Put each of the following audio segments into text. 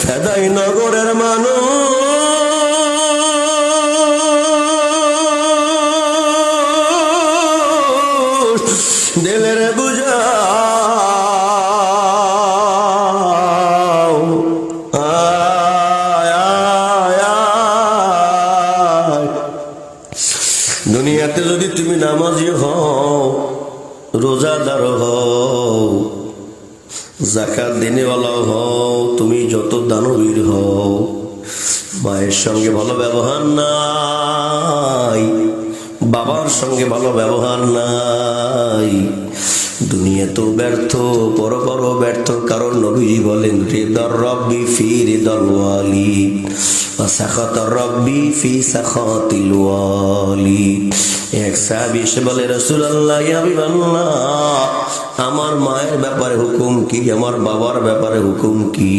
ফেদাই নগরের মানুষ দিলের বুঝাও আয় আয় আয়। দুনিয়াতে যদি তুমি নামাজি হও, রোজাদার হও, যাকাত দিনেওয়ালা হও, তুমি যত দানবীর হও, মায়ের সঙ্গে ভালো ব্যবহার নাই, বাবার সঙ্গে ভালো ব্যবহার নাই, দুনিয়া তো ব্যর্থ, পরপর ব্যর্থ। কারণ নবীজি বলেন রিদার রব্বি ফি রিদাল ওয়ালি ওয়া সাখাতার রব্বি ফি সাখাতিল ওয়ালি। এক সাহাবী এসে বলে রাসূলুল্লাহ ইয়া হাবিবাল্লাহ, আমার মায়ের ব্যাপারে হুকুম কি, আমার বাবার ব্যাপারে হুকুম কি?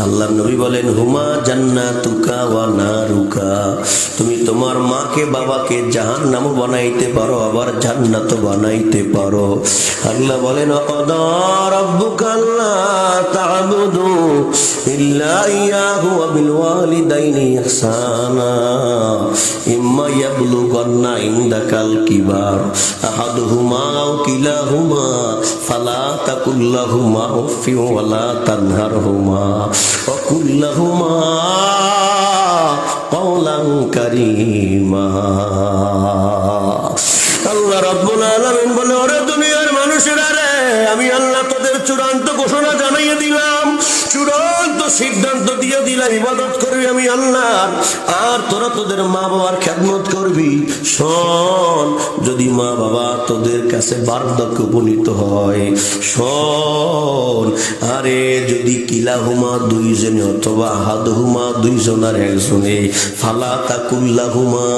আল্লাহর নবী বলেন হুমা জান্নাতুকা ওয়া নারুকা। তুমি তোমার মাকে বাবাকে জাহান্নাম বানাইতে পারো, আবার জান্নাত বানাইতে পারো। আল্লাহ বলেন ক্বাদা রাব্বুকা আল্লা তা'বুদু ইল্লা ইয়াহু ওয়া বিল ওয়ালিদাইনি ইহসানা ইম্মা ইয়াবলুগান্না ইনদাকাল কিবার আহাদুহুমা আও কিলাহুমা ফালা তাকুল লাহুমা উফফিন ওয়া লা তানহারহুমা ওয়া কুল লাহুমা কওলান কারীমা। আল্লাহ রাব্বুল আলামিন বলে ওরে দুনিয়ার মানুষেরা রে, আমি আল্লাহ তোদের চূড়ান্ত ঘোষণা জানাইয়ে দিলাম, চূড়ান্ত সিদ্ধান্ত দিয়ে দিলাম, ইবাদত করবি আমি আল্লাহ, আর তোরা তোদের মা বাবার খেদমত করবি। শোন, যদি মা বাবা তোদের কাছে বার্ধক্য উপনীত হয়, শোন, আরে যদি কিলাহুমা দুইজনে অথবা আহাদুহুমা দুইজনের একজনে, ফালা তাকুল্লাহুমা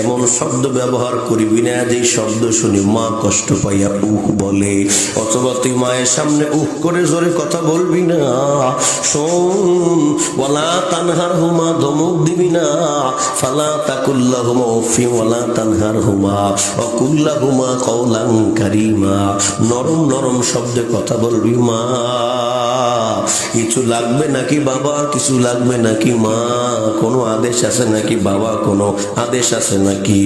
এমন শব্দ ব্যবহার করবি না যে শব্দ শুনে মা কষ্ট পাইয়া উহ বলে, অথবা তুই মায়ের সামনে উহ করে জোরে কথা বলবি না। শোন, ওয়ালা তানহারহুমা ধমক দিবি না, ফালা তাকুল্লাহুমা উফফিন ওয়ালা তানহারহুমা ওয়া কুল্লাহুমা কওলান কারীমা। নরম নরম শব্দে কথা বলবি। মা কিছু লাগবে নাকি বাবা, কিছু লাগবে নাকি মা, কোনো আদেশ আছে নাকি বাবা, কোনো আদেশ আছে নাকি?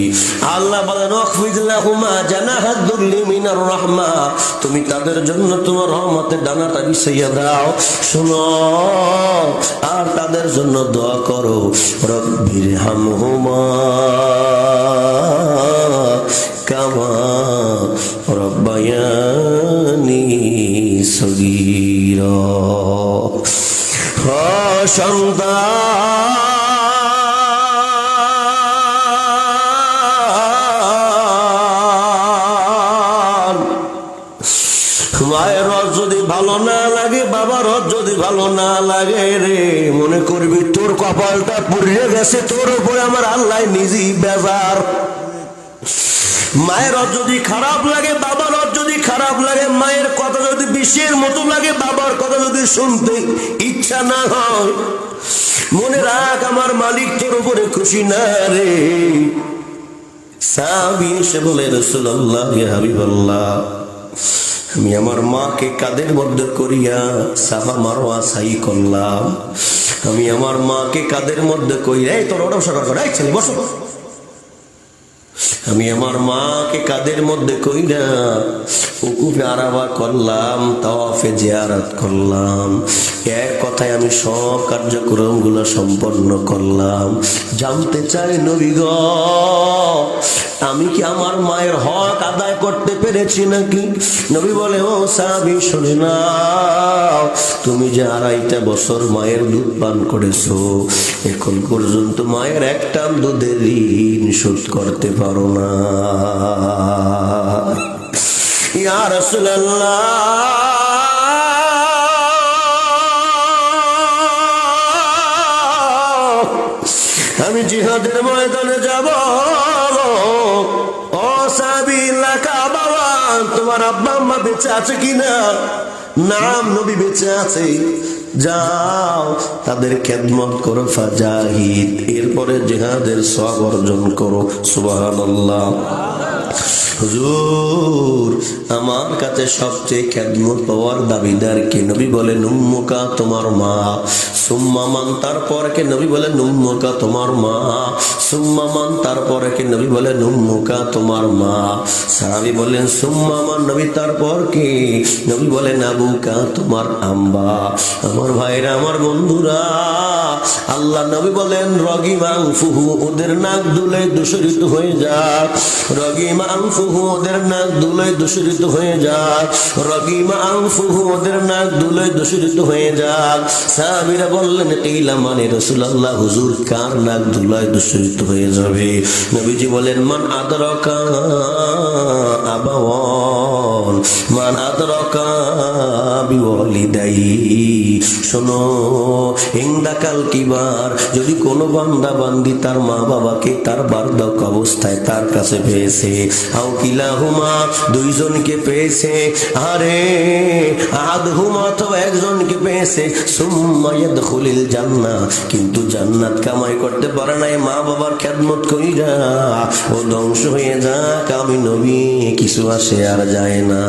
আল্লাহ বলেন ওয়াখফিদ লাহুমা জানাহাদ দুল্লি মিনার রাহমা, তুমি তাদের জন্য তোমার রহমতের ডানাটা বিছাইয়া দাও। শোনো, আর তাদের জন্য দোয়া করো রব্বির হামহুমা কামা রব্বায়ানি সগীরা। সন্তান, মায়ের রস যদি ভালো না লাগে, বাবার রস যদি ভালো না লাগে রে, মনে করবি তোর কপালটা পুড়িয়ে গেছে, তোর উপরে আমার আল্লাহ নিজেই বেজার। মায়ের রস যদি খারাপ লাগে, বাবার রস যদি খারাপ লাগে, মায়ের কথা যদি বিষের মতো লাগে, বাবার কথা যদি শুনতে ইচ্ছা না হয়, মনে রাখ আমার মালিক তোর উপরে খুশি না রে। সাহাবী এসে বলে রাসূলুল্লাহ ইয়া হাবিবাল্লাহ, আমি আমার মাকে কাদের মধ্যে করিয়া সাফা মারওয়া সাই করলাম, আমি আমার মাকে কাদের মধ্যে করিয়া, এই তোর ওটা সকাল করে ছেলে বসো, আমি আমার মাকে কাদের মধ্যে কইরা উকুফে আরাফা করলাম, তাওয়াফে জিয়ারত করলাম, এক কথায় আমি সব কার্যক্রম গুলো সম্পন্ন করলাম। জানতে চাই নবী গো, আমি কি আমার মায়ের হক আদায় করতে পেরেছি নাকি? নবী বলে ও সাহাবী শুনে নাও, তুমি যে 2.5 বছর মায়ের দুধ পান করেছো, এখন পর্যন্ত মায়ের এক টান দুধের ঋণ শোধ করতে পারো না। ইয়া রাসূলুল্লাহ, আমি জিহাদের ময়দানে যাব। ও সাহাবী, লাকা বাবা, তোমার আব্বা আম্মা বেঁচে আছে কিনা? নাম, নবী বেঁচে আছে। যাও তাদের খেদমত করো, ফাজাহিদ, এরপরে জিহাদের সওয়াব অর্জন করো। সুবহানাল্লাহ। হুজুর, আমার কাছে সবচেয়ে খেদমত পাওয়ার দাবিদার কে? নবী বলেন উম্মুকা, তোমার মা। সুম্মা মান, তারপর কে? নবী বলেন উম্মুকা, তোমার মা। সুম্মা মান, তারপরে কে? নবী বলেন উম্মুকা, তোমার মা। সাহাবী বলেন সুম্মা মান, নবী তারপর কি? নবী বলেন আবুকা, তোমার আম্মা। আমার ভাইরা, আমার বন্ধুরা, আল্লাহ নবী বলেন রগিমাং ফুহু, ওদের নাক দুলে দূষিত হয়ে যাক। রগিমাং ফুহু, ওদের নাক দুলে দূষিত হয়ে যাক। রগিমাং ফুহু, ওদের নাক দুলে দূষিত হয়ে যাক। সাহাবীরা বললেন কিলা মানে রাসূলুল্লাহ, হুজুর কার নাক দুলায় দূষিত হয়ে যাবে? নবীজি বলেন মান আদরাকা আবাওয়ান, মান আদরাকা বিওয়ালিদাই। শোনো, ইন্দাকাল কিবার, যদি কোনো বান্দা বান্দি তার মা বাবাকে তার বার্ধক্য অবস্থায় তার কাছে পেয়েছে, আও কিলাহুমা, দুইজনকে পেয়েছে, আরে আহাদহুমা, তো একজনকে পেয়েছে, সুম্মা ইয়াদখুলুল জান্নাহ, কিন্তু জান্নাত কামাই করতে পারে নাই মা বাবার খেদমত কইরা, ও ধ্বংস হয়ে যাক, আমি নবী কিছু আসে আর যায় না।